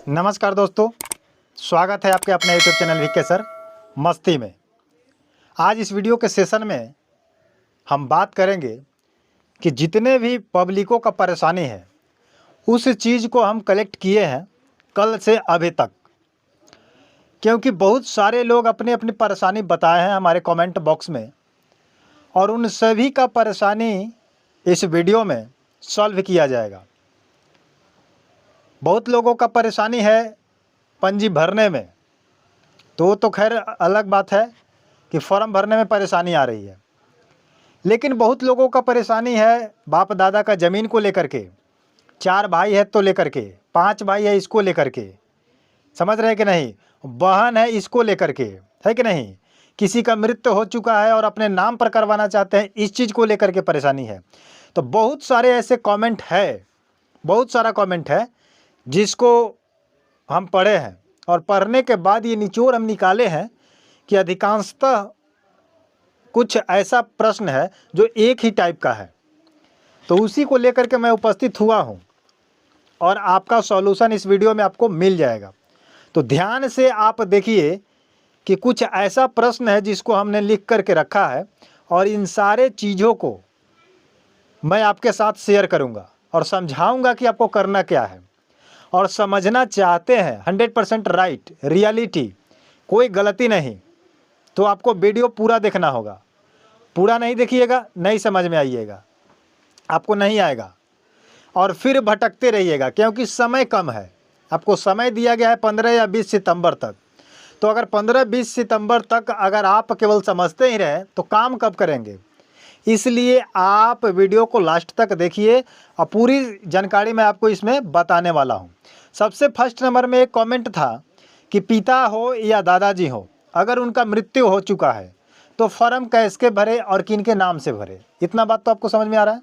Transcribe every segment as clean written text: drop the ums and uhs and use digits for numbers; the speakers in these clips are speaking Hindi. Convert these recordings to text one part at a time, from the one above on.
नमस्कार दोस्तों, स्वागत है आपके अपने यूट्यूब चैनल वीके सर मस्ती में। आज इस वीडियो के सेशन में हम बात करेंगे कि जितने भी पब्लिकों का परेशानी है उस चीज़ को हम कलेक्ट किए हैं कल से अभी तक, क्योंकि बहुत सारे लोग अपनी अपनी परेशानी बताए हैं हमारे कमेंट बॉक्स में और उन सभी का परेशानी इस वीडियो में सॉल्व किया जाएगा। बहुत लोगों का परेशानी है पंजी भरने में, तो खैर अलग बात है कि फॉर्म भरने में परेशानी आ रही है, लेकिन बहुत लोगों का परेशानी है बाप दादा का ज़मीन को लेकर के। 4 भाई है तो लेकर के, 5 भाई है इसको लेकर के, समझ रहे हैं कि नहीं, बहन है इसको लेकर के, है कि नहीं, किसी का मृत्यु हो चुका है और अपने नाम पर करवाना चाहते हैं, इस चीज़ को लेकर के परेशानी है। तो बहुत सारे ऐसे कमेंट है, बहुत सारा कमेंट है जिसको हम पढ़े हैं और पढ़ने के बाद ये निचोड़ हम निकाले हैं कि अधिकांशतः कुछ ऐसा प्रश्न है जो एक ही टाइप का है, तो उसी को लेकर के मैं उपस्थित हुआ हूँ और आपका सॉल्यूशन इस वीडियो में आपको मिल जाएगा। तो ध्यान से आप देखिए कि कुछ ऐसा प्रश्न है जिसको हमने लिख करके रखा है और इन सारे चीज़ों को मैं आपके साथ शेयर करूँगा और समझाऊँगा कि आपको करना क्या है। और समझना चाहते हैं 100% राइट, रियलिटी, कोई गलती नहीं, तो आपको वीडियो पूरा देखना होगा। पूरा नहीं देखिएगा नहीं समझ में आइएगा, आपको नहीं आएगा और फिर भटकते रहिएगा, क्योंकि समय कम है। आपको समय दिया गया है 15 या 20 सितंबर तक। तो अगर 15-20 सितंबर तक अगर आप केवल समझते ही रहें तो काम कब करेंगे। इसलिए आप वीडियो को लास्ट तक देखिए और पूरी जानकारी मैं आपको इसमें बताने वाला हूं। सबसे फर्स्ट नंबर में एक कमेंट था कि पिता हो या दादाजी हो, अगर उनका मृत्यु हो चुका है तो फॉर्म कैसे भरे और किन के नाम से भरे। इतना बात तो आपको समझ में आ रहा है।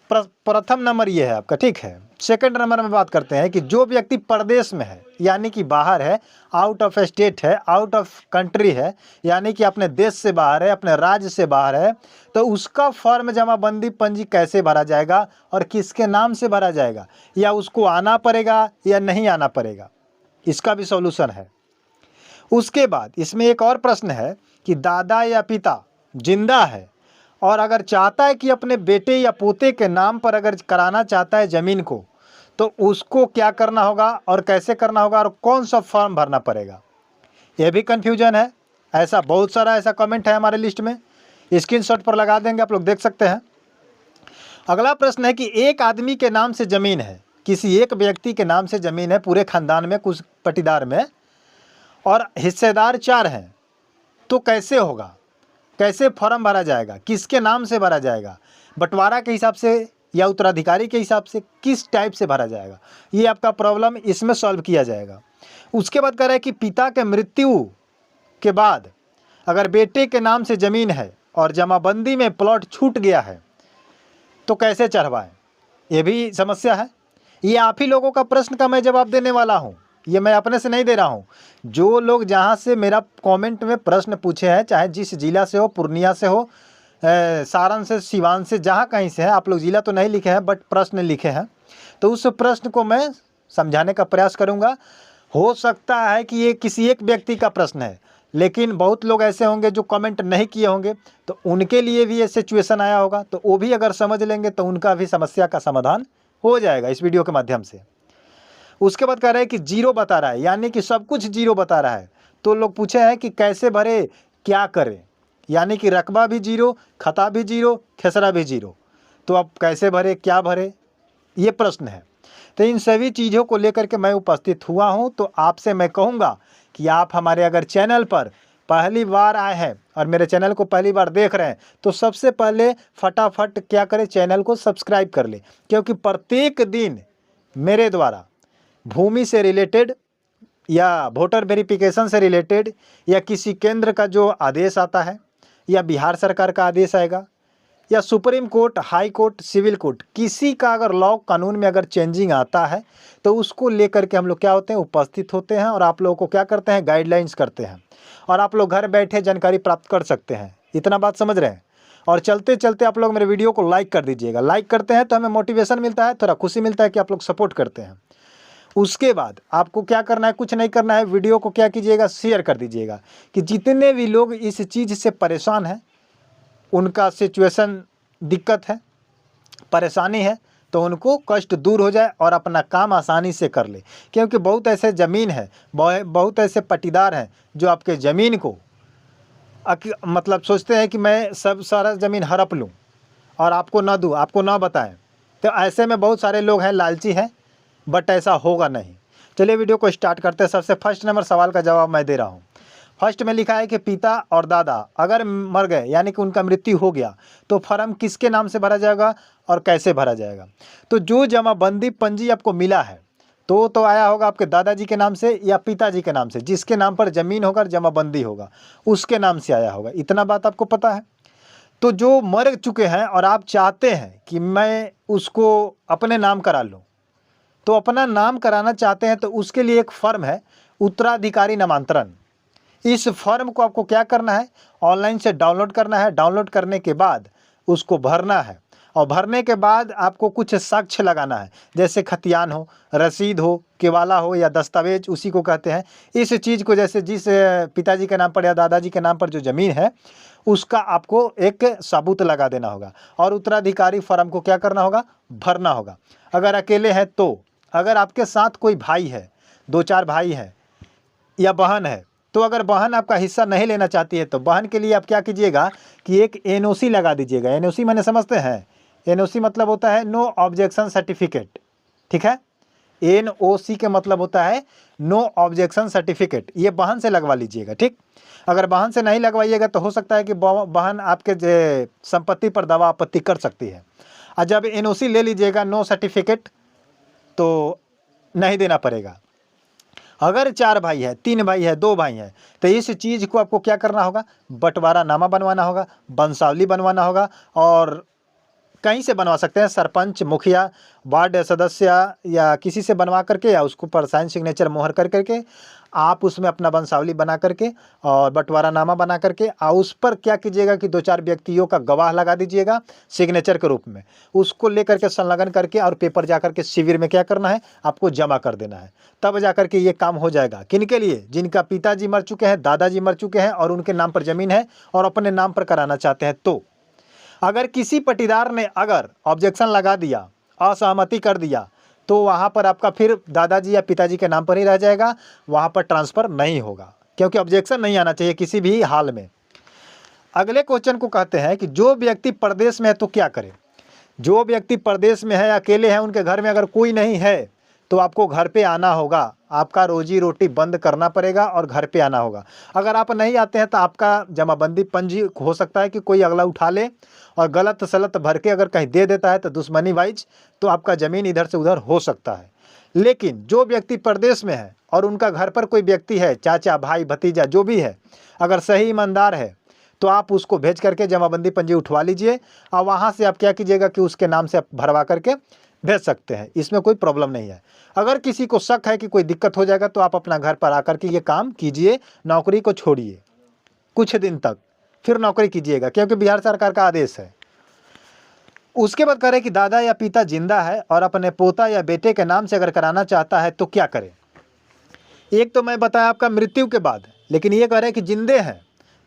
प्रथम नंबर ये है आपका, ठीक है। सेकंड नंबर में बात करते हैं कि जो व्यक्ति परदेश में है यानी कि बाहर है, आउट ऑफ स्टेट है, आउट ऑफ कंट्री है, यानी कि अपने देश से बाहर है, अपने राज्य से बाहर है, तो उसका फॉर्म जमाबंदी पंजी कैसे भरा जाएगा और किसके नाम से भरा जाएगा, या उसको आना पड़ेगा या नहीं आना पड़ेगा, इसका भी सॉल्यूशन है। उसके बाद इसमें एक और प्रश्न है कि दादा या पिता जिंदा है और अगर चाहता है कि अपने बेटे या पोते के नाम पर अगर कराना चाहता है ज़मीन को, तो उसको क्या करना होगा और कैसे करना होगा और कौन सा फॉर्म भरना पड़ेगा, यह भी कन्फ्यूजन है। ऐसा बहुत सारा ऐसा कमेंट है हमारे लिस्ट में, स्क्रीनशॉट पर लगा देंगे, आप लोग देख सकते हैं। अगला प्रश्न है कि एक आदमी के नाम से ज़मीन है, किसी एक व्यक्ति के नाम से ज़मीन है पूरे ख़ानदान में, कुछ पटीदार में, और हिस्सेदार 4 हैं, तो कैसे होगा, कैसे फॉर्म भरा जाएगा, किसके नाम से भरा जाएगा, बंटवारा के हिसाब से या उत्तराधिकारी के हिसाब से, किस टाइप से भरा जाएगा, ये आपका प्रॉब्लम इसमें सॉल्व किया जाएगा। उसके बाद कह रहा है कि पिता के मृत्यु के बाद अगर बेटे के नाम से ज़मीन है और जमाबंदी में प्लॉट छूट गया है तो कैसे चढ़वाएं, ये भी समस्या है। ये आप ही लोगों का प्रश्न का मैं जवाब देने वाला हूँ, ये मैं अपने से नहीं दे रहा हूँ। जो लोग जहाँ से मेरा कमेंट में प्रश्न पूछे हैं, चाहे जिस जिला से हो, पूर्णिया से हो, सारण से, सिवान से, जहाँ कहीं से है, आप लोग जिला तो नहीं लिखे हैं बट प्रश्न लिखे हैं, तो उस प्रश्न को मैं समझाने का प्रयास करूँगा। हो सकता है कि ये किसी एक व्यक्ति का प्रश्न है, लेकिन बहुत लोग ऐसे होंगे जो कमेंट नहीं किए होंगे, तो उनके लिए भी ये सिचुएशन आया होगा, तो वो भी अगर समझ लेंगे तो उनका भी समस्या का समाधान हो जाएगा इस वीडियो के माध्यम से। उसके बाद कह रहे हैं कि जीरो बता रहा है, यानी कि सब कुछ जीरो बता रहा है, तो लोग पूछे हैं कि कैसे भरे, क्या करें, यानी कि रकबा भी जीरो, खता भी जीरो, खेसरा भी जीरो, तो अब कैसे भरे, क्या भरे, ये प्रश्न है। तो इन सभी चीज़ों को लेकर के मैं उपस्थित हुआ हूँ। तो आपसे मैं कहूँगा कि आप हमारे अगर चैनल पर पहली बार आए हैं और मेरे चैनल को पहली बार देख रहे हैं, तो सबसे पहले फटाफट क्या करें, चैनल को सब्सक्राइब कर ले, क्योंकि प्रत्येक दिन मेरे द्वारा भूमि से रिलेटेड या वोटर वेरिफिकेशन से रिलेटेड या किसी केंद्र का जो आदेश आता है या बिहार सरकार का आदेश आएगा या supreme court, high court, civil court, किसी का अगर लॉ कानून में अगर चेंजिंग आता है तो उसको लेकर के हम लोग क्या होते हैं, उपस्थित होते हैं और आप लोगों को क्या करते हैं, गाइडलाइंस करते हैं और आप लोग घर बैठे जानकारी प्राप्त कर सकते हैं। इतना बात समझ रहे हैं। और चलते चलते आप लोग मेरे वीडियो को लाइक कर दीजिएगा। लाइक करते हैं तो हमें मोटिवेशन मिलता है, थोड़ा खुशी मिलता है कि आप लोग सपोर्ट करते हैं। उसके बाद आपको क्या करना है, कुछ नहीं करना है, वीडियो को क्या कीजिएगा, शेयर कर दीजिएगा कि जितने भी लोग इस चीज़ से परेशान हैं, उनका सिचुएशन दिक्कत है, परेशानी है, तो उनको कष्ट दूर हो जाए और अपना काम आसानी से कर ले। क्योंकि बहुत ऐसे ज़मीन है, बहुत ऐसे पट्टीदार हैं जो आपके ज़मीन को मतलब सोचते हैं कि मैं सब सारा ज़मीन हड़प लूँ और आपको ना दूँ, आपको ना बताएं। तो ऐसे में बहुत सारे लोग हैं, लालची हैं, बट ऐसा होगा नहीं। चलिए वीडियो को स्टार्ट करते हैं। सबसे फर्स्ट नंबर सवाल का जवाब मैं दे रहा हूँ। फर्स्ट में लिखा है कि पिता और दादा अगर मर गए, यानी कि उनका मृत्यु हो गया, तो फर्म किसके नाम से भरा जाएगा और कैसे भरा जाएगा। तो जो जमाबंदी पंजी आपको मिला है तो आया होगा आपके दादाजी के नाम से या पिताजी के नाम से, जिसके नाम पर ज़मीन होगा और जमाबंदी होगा उसके नाम से आया होगा। इतना बात आपको पता है। तो जो मर चुके हैं और आप चाहते हैं कि मैं उसको अपने नाम करा लूँ, तो अपना नाम कराना चाहते हैं तो उसके लिए एक फर्म है, उत्तराधिकारी नामांतरण। इस फॉर्म को आपको क्या करना है, ऑनलाइन से डाउनलोड करना है। डाउनलोड करने के बाद उसको भरना है और भरने के बाद आपको कुछ साक्ष्य लगाना है, जैसे खतियान हो, रसीद हो, केवाला हो या दस्तावेज, उसी को कहते हैं। इस चीज़ को जैसे जिस पिताजी के नाम पर या दादाजी के नाम पर जो ज़मीन है उसका आपको एक सबूत लगा देना होगा और उत्तराधिकारी फॉर्म को क्या करना होगा, भरना होगा। अगर अकेले हैं तो, अगर आपके साथ कोई भाई है, 2-4 भाई हैं या बहन है, तो अगर बहन आपका हिस्सा नहीं लेना चाहती है तो बहन के लिए आप क्या कीजिएगा कि एक एनओसी लगा दीजिएगा। एनओसी मैंने समझते हैं, एनओसी मतलब होता है नो ऑब्जेक्शन सर्टिफिकेट, ठीक है। एनओसी के मतलब होता है नो ऑब्जेक्शन सर्टिफिकेट। ये बहन से लगवा लीजिएगा, ठीक। अगर बहन से नहीं लगवाइएगा तो हो सकता है कि बहन आपके संपत्ति पर दावा आपत्ति कर सकती है। और जब एनओसी ले लीजिएगा नो सर्टिफिकेट तो नहीं देना पड़ेगा। अगर 4 भाई है, 3 भाई है, 2 भाई हैं, तो इस चीज़ को आपको क्या करना होगा, बंटवारा नामा बनवाना होगा, वंशावली बनवाना होगा। और कहीं से बनवा सकते हैं, सरपंच, मुखिया, वार्ड सदस्य या किसी से बनवा करके, या उसको पर साइन सिग्नेचर मोहर कर करके आप उसमें अपना वंशावली बना करके और बंटवारा नामा बना करके, और उस पर क्या कीजिएगा कि 2-4 व्यक्तियों का गवाह लगा दीजिएगा सिग्नेचर के रूप में। उसको लेकर के संलग्न करके और पेपर जा कर के शिविर में क्या करना है, आपको जमा कर देना है। तब जा कर के ये काम हो जाएगा। किन के लिए, जिनका पिताजी मर चुके हैं, दादाजी मर चुके हैं और उनके नाम पर ज़मीन है और अपने नाम पर कराना चाहते हैं। तो अगर किसी पट्टीदार ने अगर ऑब्जेक्शन लगा दिया, असहमति कर दिया, तो वहाँ पर आपका फिर दादाजी या पिताजी के नाम पर ही रह जाएगा, वहाँ पर ट्रांसफ़र नहीं होगा, क्योंकि ऑब्जेक्शन नहीं आना चाहिए किसी भी हाल में। अगले क्वेश्चन को कहते हैं कि जो व्यक्ति परदेश में है तो क्या करे। जो व्यक्ति परदेश में है, अकेले हैं, उनके घर में अगर कोई नहीं है तो आपको घर पे आना होगा। आपका रोजी रोटी बंद करना पड़ेगा और घर पे आना होगा। अगर आप नहीं आते हैं तो आपका जमाबंदी पंजी हो सकता है कि कोई अगला उठा ले और गलत सलत भर के अगर कहीं दे देता है तो दुश्मनी वाइज तो आपका ज़मीन इधर से उधर हो सकता है। लेकिन जो व्यक्ति परदेश में है और उनका घर पर कोई व्यक्ति है, चाचा, भाई, भतीजा, जो भी है, अगर सही ईमानदार है तो आप उसको भेज करके जमाबंदी पंजी उठवा लीजिए और वहाँ से आप क्या कीजिएगा कि उसके नाम से आप भरवा करके भेज सकते हैं। इसमें कोई प्रॉब्लम नहीं है। अगर किसी को शक है कि कोई दिक्कत हो जाएगा तो आप अपना घर पर आकर के ये काम कीजिए, नौकरी को छोड़िए कुछ दिन तक, फिर नौकरी कीजिएगा, क्योंकि बिहार सरकार का आदेश है। उसके बाद करें कि दादा या पिता जिंदा है और अपने पोता या बेटे के नाम से अगर कराना चाहता है तो क्या करें। एक तो मैं बताया आपका मृत्यु के बाद, लेकिन ये कह रहे हैं कि जिंदे हैं,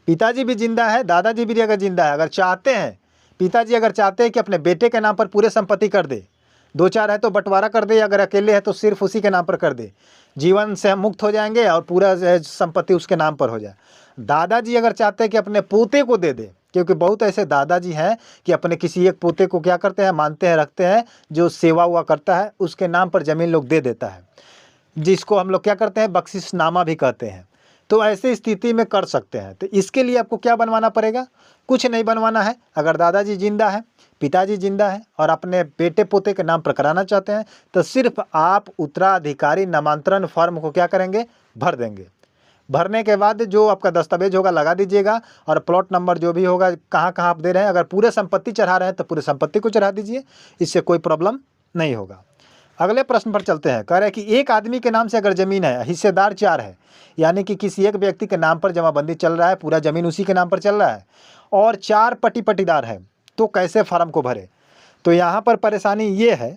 पिताजी भी जिंदा है, दादाजी भी अगर जिंदा है, अगर चाहते हैं, पिताजी अगर चाहते हैं कि अपने बेटे के नाम पर पूरे संपत्ति कर दे, 2-4 है तो बंटवारा कर दे, अगर अकेले है तो सिर्फ उसी के नाम पर कर दे, जीवन से हम मुक्त हो जाएंगे और पूरा संपत्ति उसके नाम पर हो जाए। दादाजी अगर चाहते हैं कि अपने पोते को दे दे, क्योंकि बहुत ऐसे दादाजी हैं कि अपने किसी एक पोते को क्या करते हैं, मानते हैं, रखते हैं, जो सेवा हुआ करता है उसके नाम पर ज़मीन लोग दे देता है, जिसको हम लोग क्या करते हैं, बख्शिशनामा भी कहते हैं। तो ऐसे स्थिति में कर सकते हैं। तो इसके लिए आपको क्या बनवाना पड़ेगा, कुछ नहीं बनवाना है। अगर दादाजी जिंदा है, पिताजी जिंदा है और अपने बेटे पोते के नाम पर कराना चाहते हैं तो सिर्फ आप उत्तराधिकारी नामांतरण फॉर्म को क्या करेंगे, भर देंगे। भरने के बाद जो आपका दस्तावेज होगा लगा दीजिएगा और प्लॉट नंबर जो भी होगा, कहाँ कहाँ आप दे रहे हैं, अगर पूरे संपत्ति चढ़ा रहे हैं तो पूरे संपत्ति को चढ़ा दीजिए, इससे कोई प्रॉब्लम नहीं होगा। अगले प्रश्न पर चलते हैं। कह रहे हैं कि एक आदमी के नाम से अगर ज़मीन है, हिस्सेदार 4 है, यानी कि किसी एक व्यक्ति के नाम पर जमाबंदी चल रहा है, पूरा ज़मीन उसी के नाम पर चल रहा है और 4 पट्टीदार है, तो कैसे फार्म को भरे। तो यहाँ पर परेशानी ये है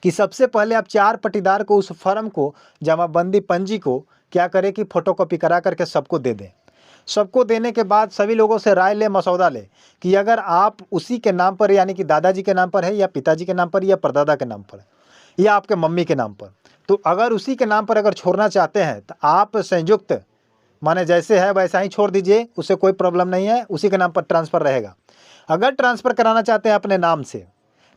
कि सबसे पहले आप 4 पट्टीदार को उस फर्म को जमाबंदी पंजी को क्या करें कि फ़ोटोकॉपी करा करके सबको दे दें। सबको देने के बाद सभी लोगों से राय ले, मसौदा ले कि अगर आप उसी के नाम पर यानी कि दादाजी के नाम पर है या पिताजी के नाम पर या परदादा के नाम पर या आपके मम्मी के नाम पर, तो अगर उसी के नाम पर अगर छोड़ना चाहते हैं तो आप संयुक्त माने जैसे है वैसा ही छोड़ दीजिए, उससे कोई प्रॉब्लम नहीं है, उसी के नाम पर ट्रांसफ़र रहेगा। अगर ट्रांसफ़र कराना चाहते हैं अपने नाम से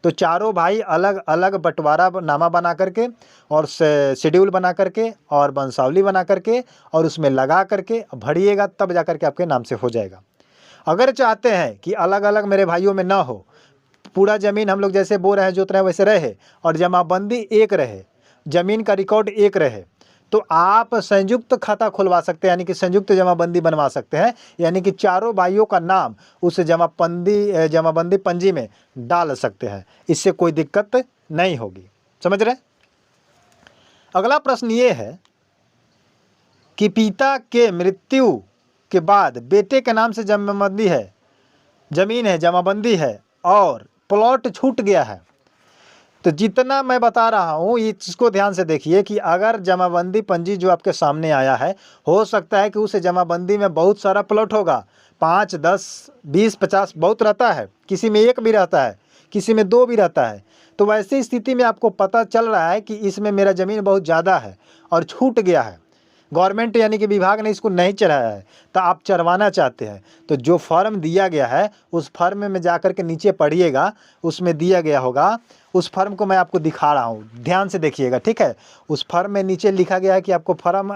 तो चारों भाई अलग अलग बंटवारा नामा बना करके और शेड्यूल बना करके और वंशावली बना करके और उसमें लगा करके भरिएगा, तब जा करके आपके नाम से हो जाएगा। अगर चाहते हैं कि अलग अलग मेरे भाइयों में ना हो, पूरा ज़मीन हम लोग जैसे बो रहे हैं जोत रहे हैं वैसे रहे और जमाबंदी एक रहे, ज़मीन का रिकॉर्ड एक रहे, तो आप संयुक्त खाता खुलवा सकते हैं, यानी कि संयुक्त जमाबंदी बनवा सकते हैं, यानी कि चारों भाइयों का नाम उस जमाबंदी पंजी में डाल सकते हैं। इससे कोई दिक्कत नहीं होगी। समझ रहे? अगला प्रश्न ये है कि पिता के मृत्यु के बाद बेटे के नाम से जमाबंदी है, ज़मीन है, जमाबंदी है और प्लॉट छूट गया है, तो जितना मैं बता रहा हूँ इसको ध्यान से देखिए कि अगर जमाबंदी पंजी जो आपके सामने आया है, हो सकता है कि उस जमाबंदी में बहुत सारा प्लॉट होगा, 5, 10, 20, 50 बहुत रहता है, किसी में 1 भी रहता है, किसी में 2 भी रहता है। तो वैसी स्थिति में आपको पता चल रहा है कि इसमें मेरा ज़मीन बहुत ज़्यादा है और छूट गया है, गवर्नमेंट यानी कि विभाग ने इसको नहीं चढ़ाया है, तो आप चढ़वाना चाहते हैं, तो जो फॉर्म दिया गया है उस फॉर्म में जाकर के नीचे पढ़िएगा, उसमें दिया गया होगा। उस फॉर्म को मैं आपको दिखा रहा हूँ, ध्यान से देखिएगा, ठीक है। उस फॉर्म में नीचे लिखा गया है कि आपको फॉर्म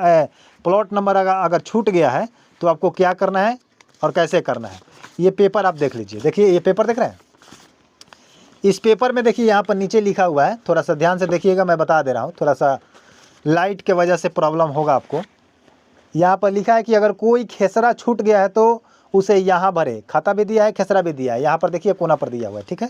प्लॉट नंबर अगर छूट गया है तो आपको क्या करना है और कैसे करना है। ये पेपर आप देख लीजिए, देखिए ये पेपर देख रहे हैं। इस पेपर में देखिए यहाँ पर नीचे लिखा हुआ है, थोड़ा सा ध्यान से देखिएगा, मैं बता दे रहा हूँ, थोड़ा सा लाइट के वजह से प्रॉब्लम होगा आपको। यहाँ पर लिखा है कि अगर कोई खेसरा छूट गया है तो उसे यहाँ भरे, खाता भी दिया है, खेसरा भी दिया है, यहाँ पर देखिए कोना पर दिया हुआ है, ठीक है।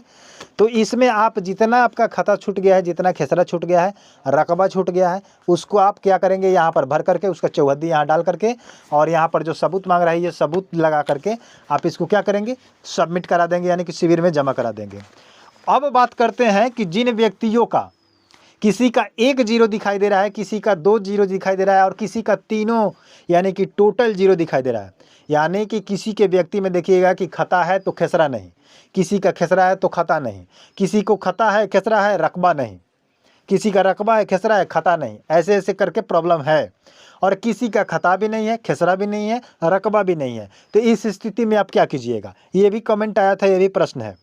तो इसमें आप जितना आपका खाता छूट गया है, जितना खेसरा छूट गया है, रकबा छूट गया है, उसको आप क्या करेंगे, यहाँ पर भर करके उसका चौहद्दी यहाँ डाल करके और यहाँ पर जो सबूत मांग रहा है ये सबूत लगा करके आप इसको क्या करेंगे, सबमिट करा देंगे, यानी कि शिविर में जमा करा देंगे। अब बात करते हैं कि जिन व्यक्तियों का किसी का 1 0 दिखाई दे रहा है, किसी का 2 0 दिखाई दे रहा है और किसी का तीनों यानी कि टोटल 0 दिखाई दे रहा है, यानी कि किसी के व्यक्ति में देखिएगा कि खता है तो खेसरा नहीं, किसी का खेसरा है तो खता नहीं, किसी को खता है खेसरा है रकबा नहीं, किसी का रकबा है खेसरा है खता नहीं, ऐसे ऐसे करके प्रॉब्लम है। और किसी का खता भी नहीं है, खेसरा भी नहीं है, रकबा भी नहीं है, तो इस स्थिति में आप क्या कीजिएगा। ये भी कमेंट आया था, ये भी प्रश्न है।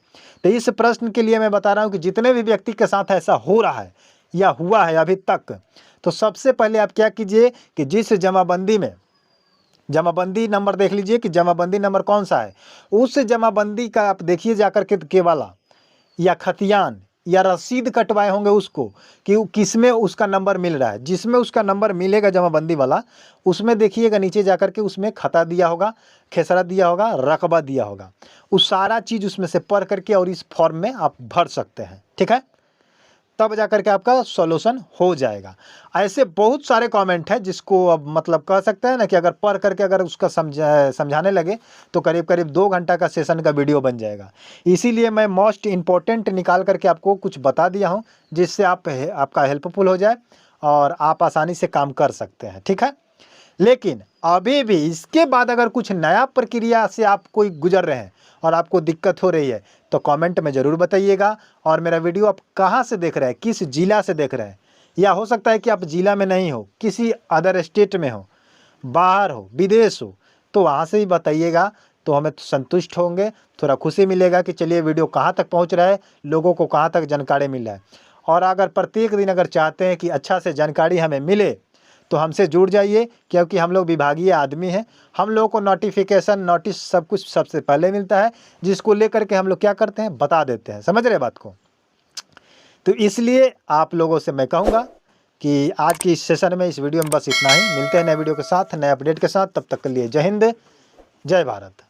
तो इस प्रश्न के लिए मैं बता रहा हूँ कि जितने भी व्यक्ति के साथ ऐसा हो रहा है या हुआ है अभी तक, तो सबसे पहले आप क्या कीजिए कि जिस जमाबंदी में जमाबंदी नंबर देख लीजिए कि जमाबंदी नंबर कौन सा है, उस जमाबंदी का आप देखिए जाकर के केवाला या खतियान या रसीद कटवाए होंगे उसको कि किसमें उसका नंबर मिल रहा है। जिसमें उसका नंबर मिलेगा जमाबंदी वाला, उसमें देखिएगा नीचे जाकर के उसमें खता दिया होगा, खेसरा दिया होगा, रकबा दिया होगा, उस सारा चीज़ उसमें से पढ़ करके और इस फॉर्म में आप भर सकते हैं, ठीक है। तब जा करके आपका सॉल्यूशन हो जाएगा। ऐसे बहुत सारे कमेंट हैं जिसको अब मतलब कह सकते हैं ना कि अगर पढ़ करके अगर उसका समझाने लगे तो करीब करीब 2 घंटा का सेशन का वीडियो बन जाएगा। इसीलिए मैं मोस्ट इम्पोर्टेंट निकाल करके आपको कुछ बता दिया हूँ जिससे आपका हेल्पफुल हो जाए और आप आसानी से काम कर सकते हैं, ठीक है। लेकिन अभी भी इसके बाद अगर कुछ नया प्रक्रिया से आप कोई गुजर रहे हैं और आपको दिक्कत हो रही है तो कमेंट में ज़रूर बताइएगा। और मेरा वीडियो आप कहाँ से देख रहे हैं, किस ज़िला से देख रहे हैं, या हो सकता है कि आप ज़िला में नहीं हो, किसी अदर स्टेट में हो, बाहर हो, विदेश हो, तो वहाँ से ही बताइएगा, तो हमें संतुष्ट होंगे, थोड़ा खुशी मिलेगा कि चलिए वीडियो कहाँ तक पहुँच रहा है, लोगों को कहाँ तक जानकारी मिल रहा है। और अगर प्रत्येक दिन अगर चाहते हैं कि अच्छा से जानकारी हमें मिले तो हमसे जुड़ जाइए, क्योंकि हम लोग विभागीय आदमी हैं। हम लोगों को नोटिफिकेशन नोटिस सब कुछ सबसे पहले मिलता है, जिसको लेकर के हम लोग क्या करते हैं, बता देते हैं। समझ रहे बात को। तो इसलिए आप लोगों से मैं कहूँगा कि आज की इस सेशन में, इस वीडियो में बस इतना ही। मिलते हैं नए वीडियो के साथ, नए अपडेट के साथ। तब तक के लिए जय हिंद, जय भारत।